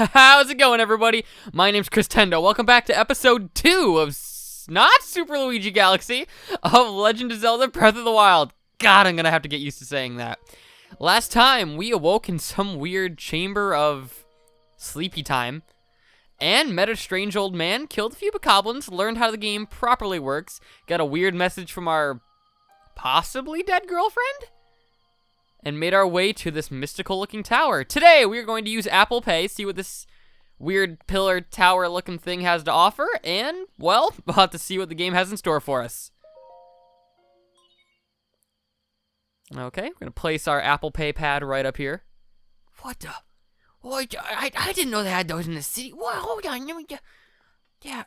How's it going, everybody? My name's Chris Tendo. Welcome back to episode 2 of not Super Luigi Galaxy of Legend of Zelda Breath of the Wild. God, I'm gonna have to get used to saying that. Last time, we awoke in some weird chamber of sleepy time and met a strange old man, killed a few bokoblins, learned how the game properly works, got a weird message from our possibly dead girlfriend, and made our way to this mystical-looking tower. Today, we are going to use Apple Pay, see what this weird pillar tower-looking thing has to offer, and, well, we'll have to see what the game has in store for us. Okay, we're gonna place our Apple Pay pad right up here. What the? What? I didn't know they had those in the city. What? Hold on, let me just... Yeah.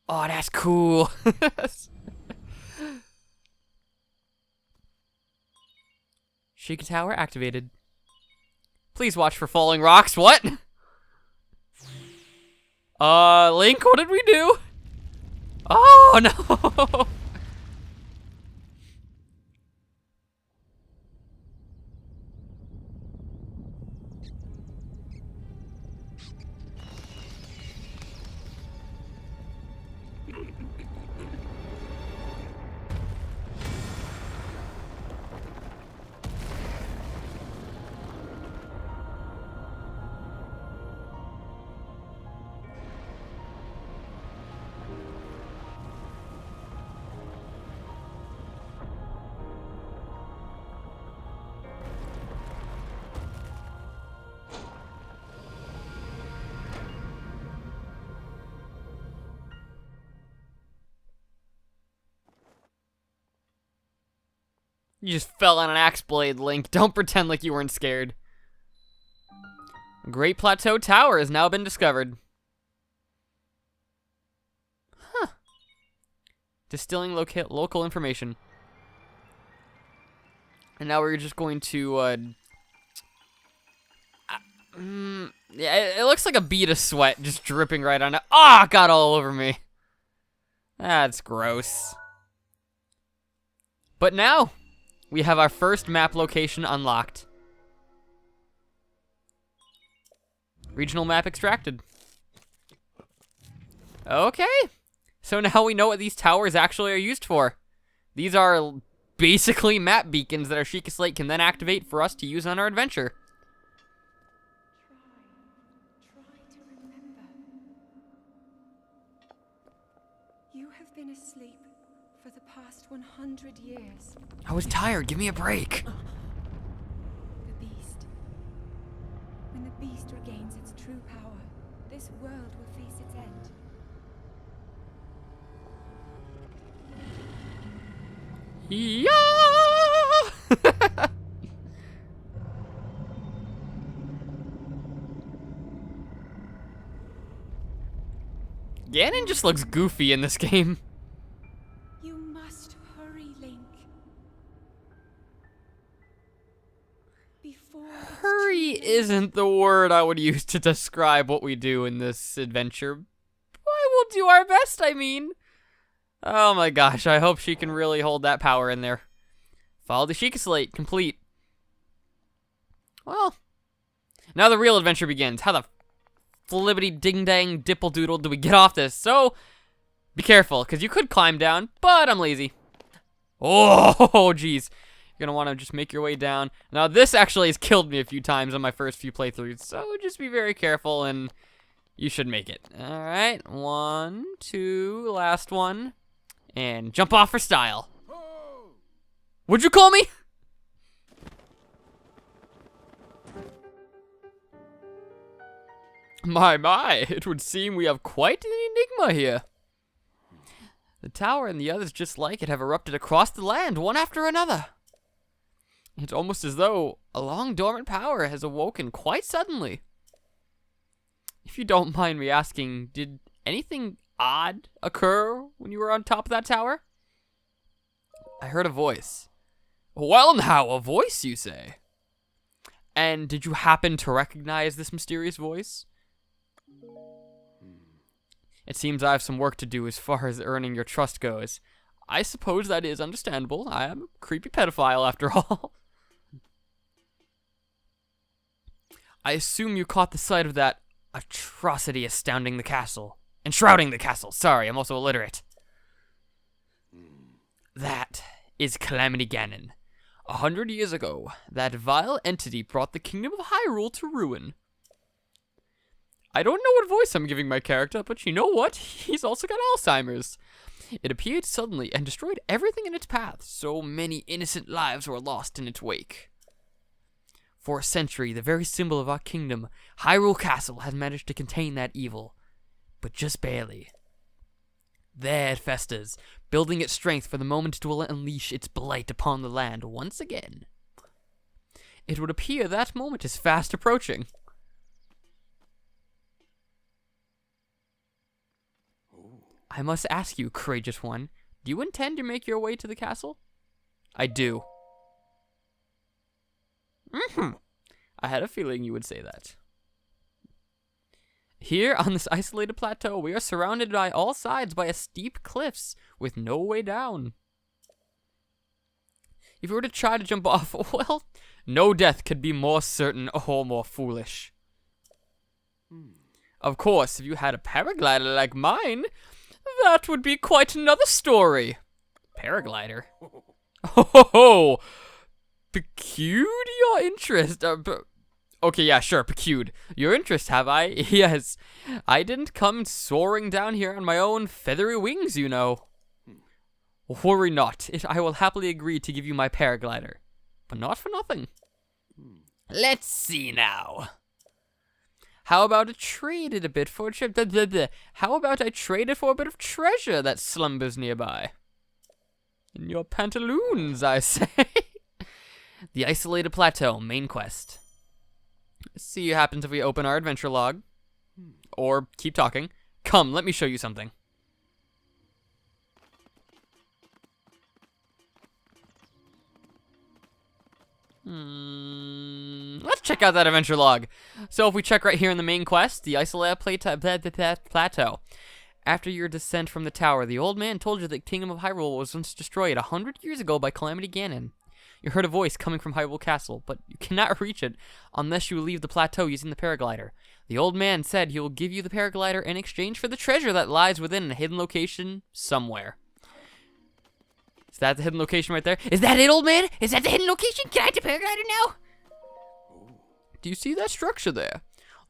Oh, that's cool. Sheikah Tower activated. Please watch for falling rocks. What? Link, what did we do? Oh, no. You just fell on an axe blade, Link. Don't pretend like you weren't scared. Great Plateau Tower has now been discovered. Huh. Distilling local information. And now we're just going to, yeah, it looks like a bead of sweat just dripping right on it. Ah, got all over me. That's gross. But now, we have our first map location unlocked. Regional map extracted. Okay. So now we know what these towers actually are used for. These are basically map beacons that our Sheikah Slate can then activate for us to use on our adventure. Try to remember. You have been asleep for the past 100 years. I was tired. Give me a break. The beast. When the beast regains its true power, this world will face its end. Yeah! Ganon just looks goofy in this game. You must hurry, Link. Before Hurry isn't the word I would use to describe what we do in this adventure. I will do our best, I mean. Oh my gosh, I hope she can really hold that power in there. Follow the Sheikah Slate, complete. Well, now the real adventure begins. How the flibbity ding dang dipple doodle do we get off this? So, be careful, because you could climb down, but I'm lazy. Oh, geez. You're gonna want to just make your way down. Now, this actually has killed me a few times on my first few playthroughs, so just be very careful, and you should make it. All right, 1, 2, last one. And jump off for style. What'd you call me? My, it would seem we have quite an enigma here. The tower and the others just like it have erupted across the land, one after another. It's almost as though a long dormant power has awoken quite suddenly. If you don't mind me asking, did anything odd occur when you were on top of that tower? I heard a voice. Well now, a voice, you say? And did you happen to recognize this mysterious voice? It seems I have some work to do as far as earning your trust goes. I suppose that is understandable. I am a creepy pedophile after all. I assume you caught the sight of that atrocity astounding the castle. Enshrouding the castle. Sorry, I'm also illiterate. That is Calamity Ganon. 100 years ago, that vile entity brought the kingdom of Hyrule to ruin. I don't know what voice I'm giving my character, but you know what? He's also got Alzheimer's. It appeared suddenly and destroyed everything in its path. So many innocent lives were lost in its wake. For a century, the very symbol of our kingdom, Hyrule Castle, has managed to contain that evil, but just barely. There it festers, building its strength for the moment it will unleash its blight upon the land once again. It would appear that moment is fast approaching. I must ask you, courageous one, do you intend to make your way to the castle? I do. I had a feeling you would say that. Here, on this isolated plateau, we are surrounded by all sides by steep cliffs with no way down. If you were to try to jump off, well, no death could be more certain or more foolish. Of course, if you had a paraglider like mine, that would be quite another story. Paraglider? Oh, peculiar interest. Okay, yeah, sure, peculiar. Your interest, have I? Yes. I didn't come soaring down here on my own feathery wings, you know. Worry not. I will happily agree to give you my paraglider. But not for nothing. Let's see now. How about I trade it a bit for a trip? How about I trade it for a bit of treasure that slumbers nearby? In your pantaloons, I say. The isolated plateau, main quest. Let's see what happens if we open our adventure log. Or keep talking. Come, let me show you something. Let's check out that adventure log. So if we check right here in the main quest, the isolated plateau. After your descent from the tower, the old man told you that the kingdom of Hyrule was once destroyed 100 years ago by Calamity Ganon. You heard a voice coming from Hyrule Castle, but you cannot reach it unless you leave the plateau using the paraglider. The old man said he will give you the paraglider in exchange for the treasure that lies within a hidden location somewhere. Is that the hidden location right there? Is that it, old man? Is that the hidden location? Can I have the paraglider now? Do you see that structure there?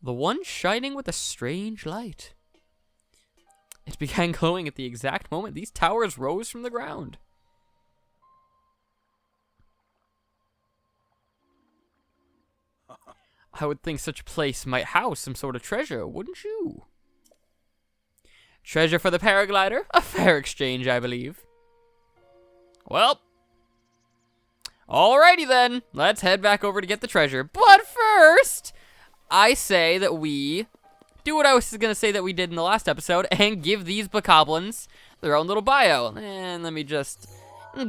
The one shining with a strange light. It began glowing at the exact moment these towers rose from the ground. I would think such a place might house some sort of treasure, wouldn't you? Treasure for the paraglider? A fair exchange, I believe. Well, alrighty then. Let's head back over to get the treasure. But first, I say that we do what I was going to say that we did in the last episode and give these bokoblins their own little bio. And let me just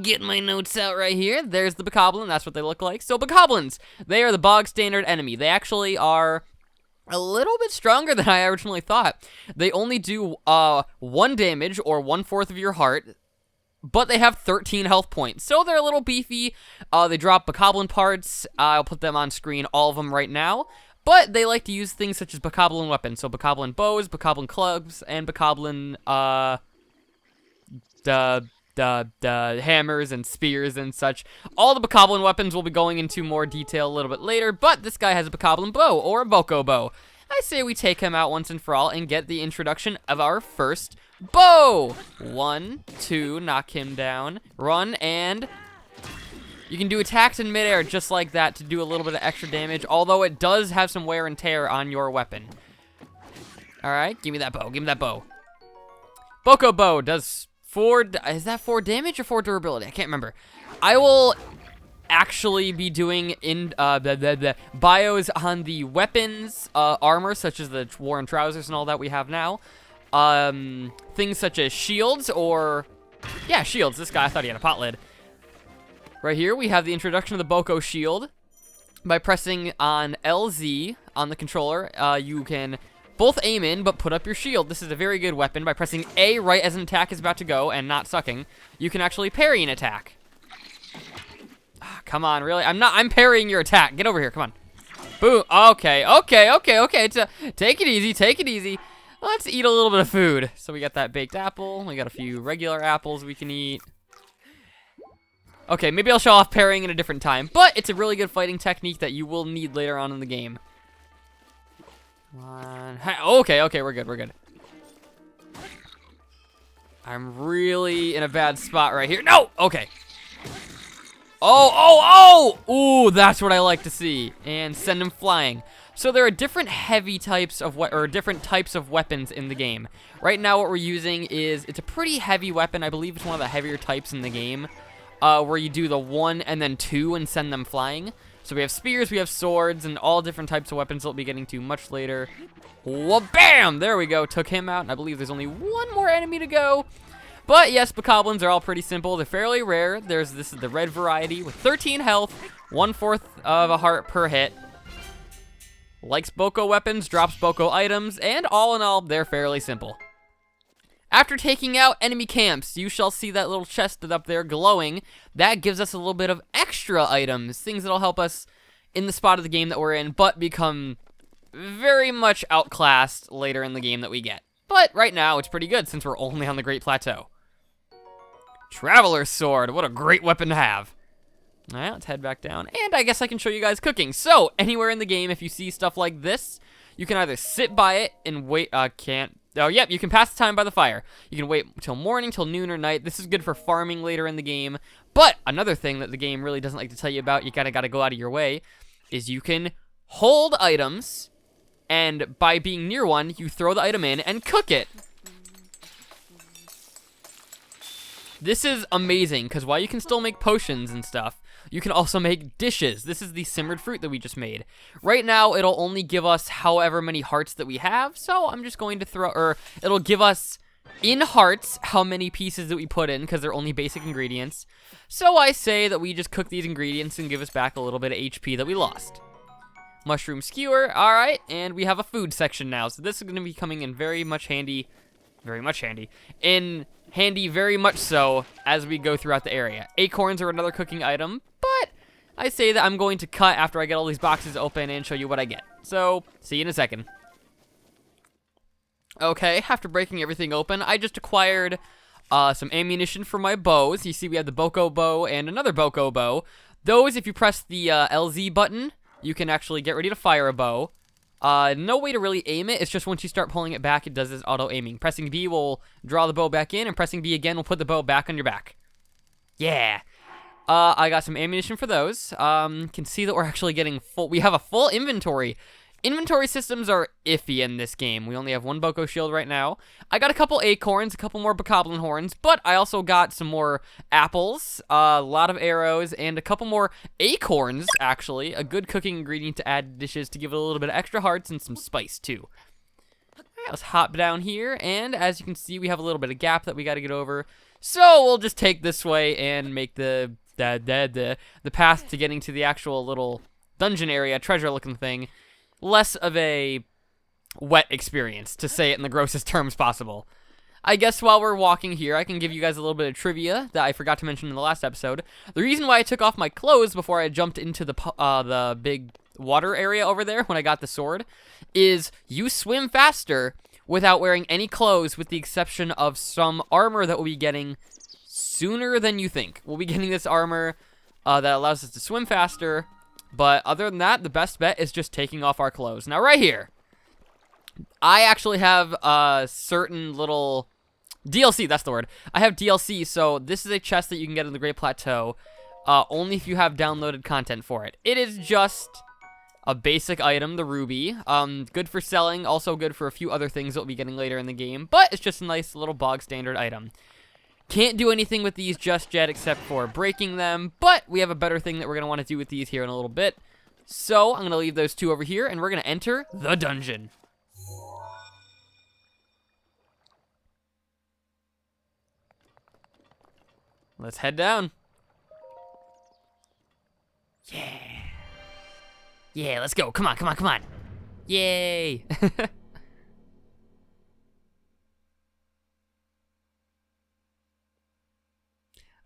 get my notes out right here. There's the bokoblin. That's what they look like. So bokoblins, they are the bog standard enemy. They actually are a little bit stronger than I originally thought. They only do 1 damage or 1/4 of your heart, but they have 13 health points. So they're a little beefy. They drop bokoblin parts. I'll put them on screen, all of them right now. But they like to use things such as bokoblin weapons. So bokoblin bows, bokoblin clubs, and bokoblin the hammers and spears and such. All the bokoblin weapons will be going into more detail a little bit later, but this guy has a bokoblin bow, or a boko bow. I say we take him out once and for all and get the introduction of our first bow. 1, 2, knock him down, run, and you can do attacks in midair just like that to do a little bit of extra damage, although it does have some wear and tear on your weapon. Alright, give me that bow, give me that bow. Boko bow does 4, is that 4 damage or 4 durability? I can't remember. I will actually be doing in the bios on the weapons, armor, such as the worn trousers and all that we have now. Things such as shields or, yeah, shields. This guy, I thought he had a pot lid. Right here, we have the introduction of the Boko shield. By pressing on LZ on the controller, you can both aim in, but put up your shield. This is a very good weapon. By pressing A right as an attack is about to go and not sucking, you can actually parry an attack. Come on, really? I'm parrying your attack. Get over here, come on. Boom. Okay. Take it easy. Take it easy. Let's eat a little bit of food. So we got that baked apple. We got a few regular apples we can eat. Okay, maybe I'll show off parrying at a different time, but it's a really good fighting technique that you will need later on in the game. Come on. Okay, we're good. I'm really in a bad spot right here. No! Okay. Oh! Ooh, that's what I like to see. And send him flying. So there are different heavy types of different types of weapons in the game. Right now what we're using is, it's a pretty heavy weapon. I believe it's one of the heavier types in the game. Where you do the 1 and then 2 and send them flying. So we have spears, we have swords, and all different types of weapons we'll be getting to much later. Whoa, bam! There we go, took him out, and I believe there's only one more enemy to go. But yes, bokoblins are all pretty simple. They're fairly rare. This is the red variety with 13 health, 1/4 of a heart per hit. Likes Boko weapons, drops Boko items, and all in all, they're fairly simple. After taking out enemy camps, you shall see that little chest up there glowing. That gives us a little bit of extra items, things that'll help us in the spot of the game that we're in, but become very much outclassed later in the game that we get. But right now, it's pretty good since we're only on the Great Plateau. Traveler's Sword, what a great weapon to have. All right, let's head back down, and I guess I can show you guys cooking. So, anywhere in the game, if you see stuff like this, you can either sit by it and wait, you can pass the time by the fire. You can wait till morning, till noon or night. This is good for farming later in the game. But another thing that the game really doesn't like to tell you about, you gotta go out of your way, is you can hold items, and by being near one, you throw the item in and cook it. This is amazing, because while you can still make potions and stuff, you can also make dishes. This is the simmered fruit that we just made. Right now, it'll only give us however many hearts that we have, so I'm just going to it'll give us, in hearts, how many pieces that we put in, because they're only basic ingredients. So I say that we just cook these ingredients and give us back a little bit of HP that we lost. Mushroom skewer, alright, and we have a food section now, so this is going to be coming in very much so as we go throughout the area. Acorns are another cooking item, but I say that I'm going to cut after I get all these boxes open and show you what I get. So, see you in a second. Okay, after breaking everything open, I just acquired some ammunition for my bows. You see we have the Boko bow and another Boko bow. Those, if you press the LZ button, you can actually get ready to fire a bow. No way to really aim it. It's just once you start pulling it back, it does this auto-aiming. Pressing B will draw the bow back in, and pressing B again will put the bow back on your back. Yeah. I got some ammunition for those. Can see that we're actually getting full. We have a full inventory. Inventory systems are iffy in this game. We only have one Boko shield right now. I got a couple acorns, a couple more bokoblin horns, but I also got some more apples, a lot of arrows, and a couple more acorns, actually. A good cooking ingredient to add to dishes to give it a little bit of extra hearts and some spice, too. All right, let's hop down here, and as you can see, we have a little bit of gap that we got to get over. So we'll just take this way and make the path to getting to the actual little dungeon area, treasure-looking thing, less of a wet experience, to say it in the grossest terms possible. I guess while we're walking here, I can give you guys a little bit of trivia that I forgot to mention in the last episode. The reason why I took off my clothes before I jumped into the big water area over there when I got the sword is you swim faster without wearing any clothes, with the exception of some armor that we'll be getting sooner than you think. We'll be getting this armor that allows us to swim faster. But other than that, the best bet is just taking off our clothes. Now, right here, I actually have a certain little DLC, that's the word. I have DLC, so this is a chest that you can get in the Great Plateau, only if you have downloaded content for it. It is just a basic item, the ruby. Good for selling, also good for a few other things that we'll be getting later in the game, but it's just a nice little bog standard item. Can't do anything with these just yet except for breaking them, but we have a better thing that we're going to want to do with these here in a little bit. So I'm going to leave those two over here, and we're going to enter the dungeon. Let's head down. Yeah. Yeah, let's go. Come on. Yay.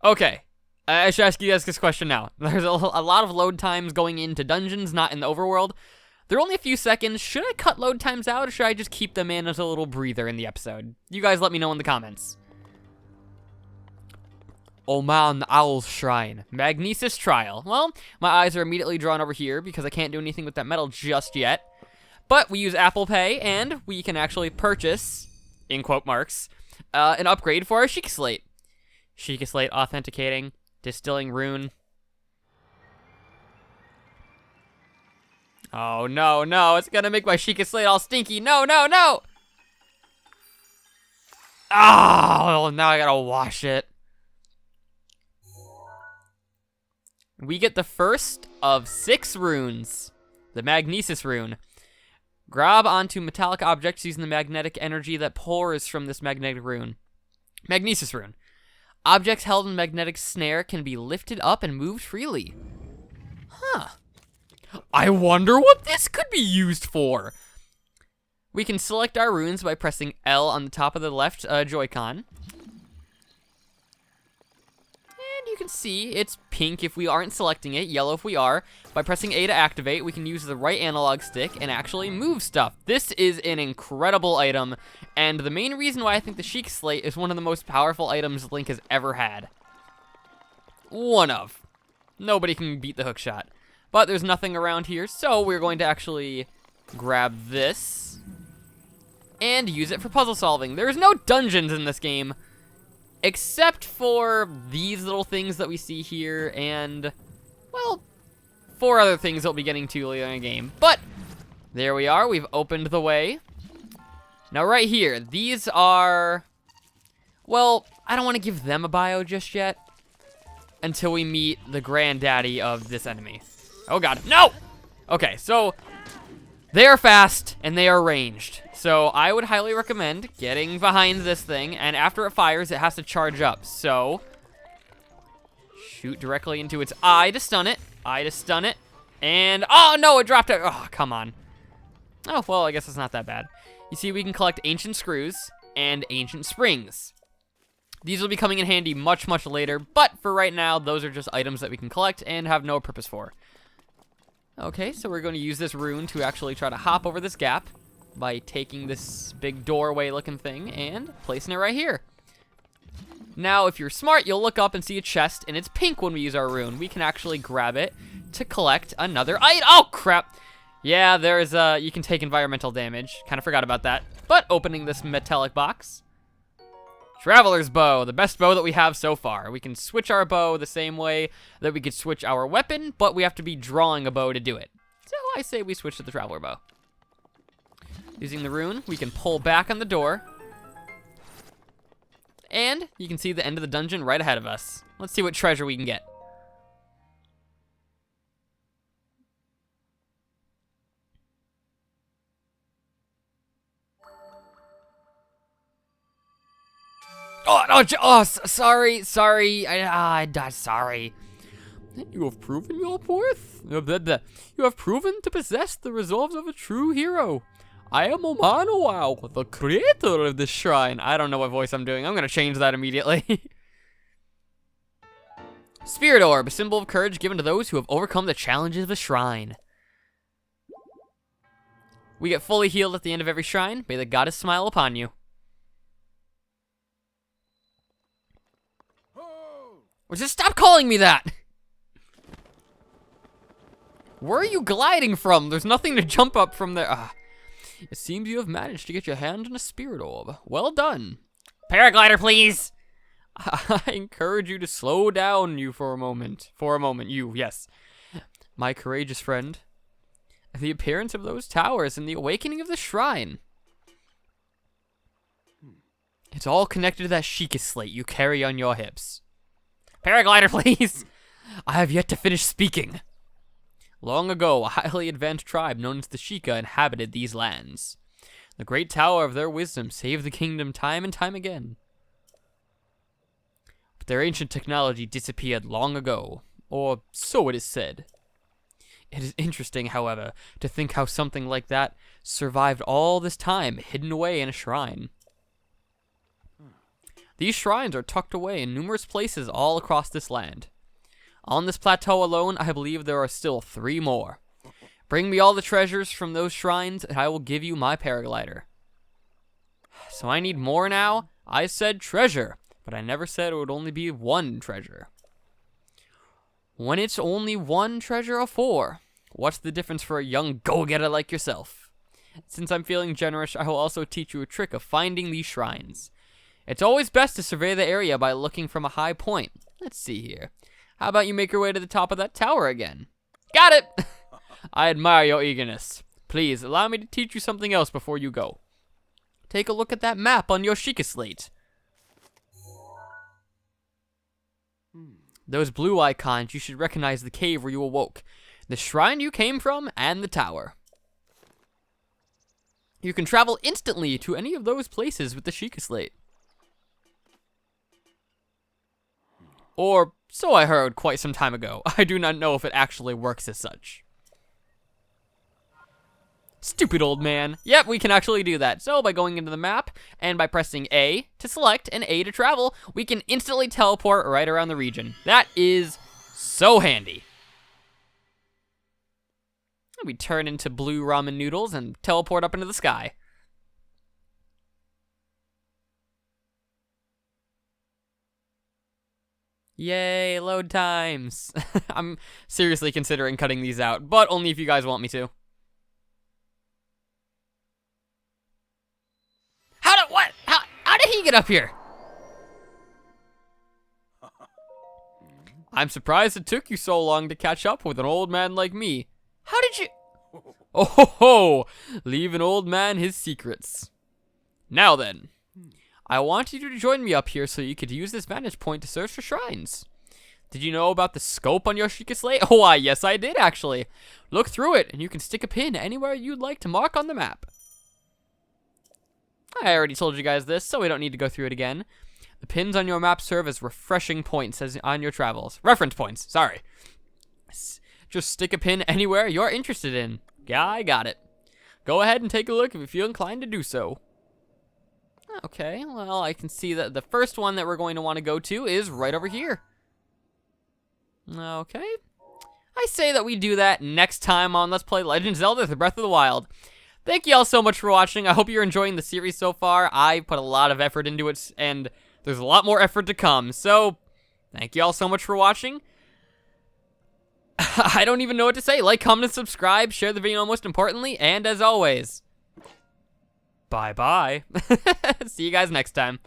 Okay, I should ask you guys this question now. There's a lot of load times going into dungeons, not in the overworld. They're only a few seconds. Should I cut load times out, or should I just keep them in as a little breather in the episode? You guys let me know in the comments. Oman Owl's Shrine. Magnesis Trial. Well, my eyes are immediately drawn over here because I can't do anything with that metal just yet. But we use Apple Pay, and we can actually purchase, in quote marks, an upgrade for our Sheikah Slate. Sheikah Slate authenticating, distilling rune. Oh, no, no, it's gonna make my Sheikah Slate all stinky. No, no, no! Oh, now I gotta wash it. We get the first of 6 runes. The Magnesis rune. Grab onto metallic objects using the magnetic energy that pours from this magnetic rune. Magnesis rune. Objects held in magnetic snare can be lifted up and moved freely. Huh. I wonder what this could be used for. We can select our runes by pressing L on the top of the left Joy-Con. And you can see it's pink if we aren't selecting it, yellow if we are. By pressing A to activate, we can use the right analog stick and actually move stuff. This is an incredible item, and the main reason why I think the Sheikah Slate is one of the most powerful items Link has ever had. One of. Nobody can beat the hook shot. But there's nothing around here, so we're going to actually grab this and use it for puzzle solving. There's no dungeons in this game, except for these little things that we see here and, well, 4 other things that we'll be getting to later in the game. But there we are. We've opened the way. Now right here, these are, well, I don't want to give them a bio just yet until we meet the granddaddy of this enemy. Oh god, no! Okay, so they are fast and they are ranged. So I would highly recommend getting behind this thing, and after it fires, it has to charge up. So shoot directly into its eye to stun it. Eye to stun it. And, oh no, it dropped it. Oh, come on. Oh, well, I guess it's not that bad. You see, we can collect ancient screws and ancient springs. These will be coming in handy much, much later, but for right now, those are just items that we can collect and have no purpose for. Okay, so we're going to use this rune to actually try to hop over this gap by taking this big doorway looking thing and placing it right here. Now, if you're smart, you'll look up and see a chest, and it's pink when we use our rune. We can actually grab it to collect another item. Oh, crap. Yeah, there's, you can take environmental damage. Kind of forgot about that. But opening this metallic box. Traveler's Bow, the best bow that we have so far. We can switch our bow the same way that we could switch our weapon, but we have to be drawing a bow to do it. So I say we switch to the Traveler Bow. Using the rune, we can pull back on the door. And you can see the end of the dungeon right ahead of us. Let's see what treasure we can get. Oh, no, sorry. Sorry. You have proven your worth. You have proven to possess the resolves of a true hero. I am Omanowao, the creator of this shrine. I don't know what voice I'm doing. I'm gonna change that immediately. Spirit Orb, a symbol of courage given to those who have overcome the challenges of a shrine. We get fully healed at the end of every shrine. May the goddess smile upon you. Or just stop calling me that! Where are you gliding from? There's nothing to jump up from there. It seems you have managed to get your hand on a spirit orb. Well done. Paraglider, please! I encourage you to slow down for a moment. Yes. My courageous friend. The appearance of those towers and the awakening of the shrine. It's all connected to that Sheikah Slate you carry on your hips. Paraglider, please! I have yet to finish speaking. Long ago, a highly advanced tribe known as the Sheikah inhabited these lands. The great tower of their wisdom saved the kingdom time and time again. But their ancient technology disappeared long ago, or so it is said. It is interesting, however, to think how something like that survived all this time hidden away in a shrine. These shrines are tucked away in numerous places all across this land. On this plateau alone, I believe there are still 3 more. Bring me all the treasures from those shrines, and I will give you my paraglider. So I need more now? I said treasure, but I never said it would only be one treasure. When it's only one treasure or four, what's the difference for a young go-getter like yourself? Since I'm feeling generous, I will also teach you a trick of finding these shrines. It's always best to survey the area by looking from a high point. Let's see here. How about you make your way to the top of that tower again? Got it! I admire your eagerness. Please, allow me to teach you something else before you go. Take a look at that map on your Sheikah slate. Those blue icons, you should recognize the cave where you awoke, the shrine you came from, and the tower. You can travel instantly to any of those places with the Sheikah slate. Or, so I heard quite some time ago. I do not know if it actually works as such. Stupid old man. Yep, we can actually do that. So by going into the map and by pressing A to select and A to travel, we can instantly teleport right around the region. That is so handy. We turn into blue ramen noodles and teleport up into the sky. Yay, load times. I'm seriously considering cutting these out, but only if you guys want me to. How did he get up here? I'm surprised it took you so long to catch up with an old man like me. How did you... Oh ho ho! Leave an old man his secrets. Now then, I want you to join me up here so you could use this vantage point to search for shrines. Did you know about the scope on your Sheikah slate? Oh, why, yes I did actually. Look through it and you can stick a pin anywhere you'd like to mark on the map. I already told you guys this, so we don't need to go through it again. The pins on your map serve as refreshing points on your travels. Reference points, sorry. Just stick a pin anywhere you're interested in. Yeah, I got it. Go ahead and take a look if you feel inclined to do so. Okay, well, I can see that the first one that we're going to want to go to is right over here. Okay. I say that we do that next time on Let's Play Legend of Zelda: The Breath of the Wild. Thank you all so much for watching. I hope you're enjoying the series so far. I put a lot of effort into it, and there's a lot more effort to come. So, thank you all so much for watching. I don't even know what to say. Like, comment, and subscribe. Share the video most importantly. And as always, bye-bye. See you guys next time.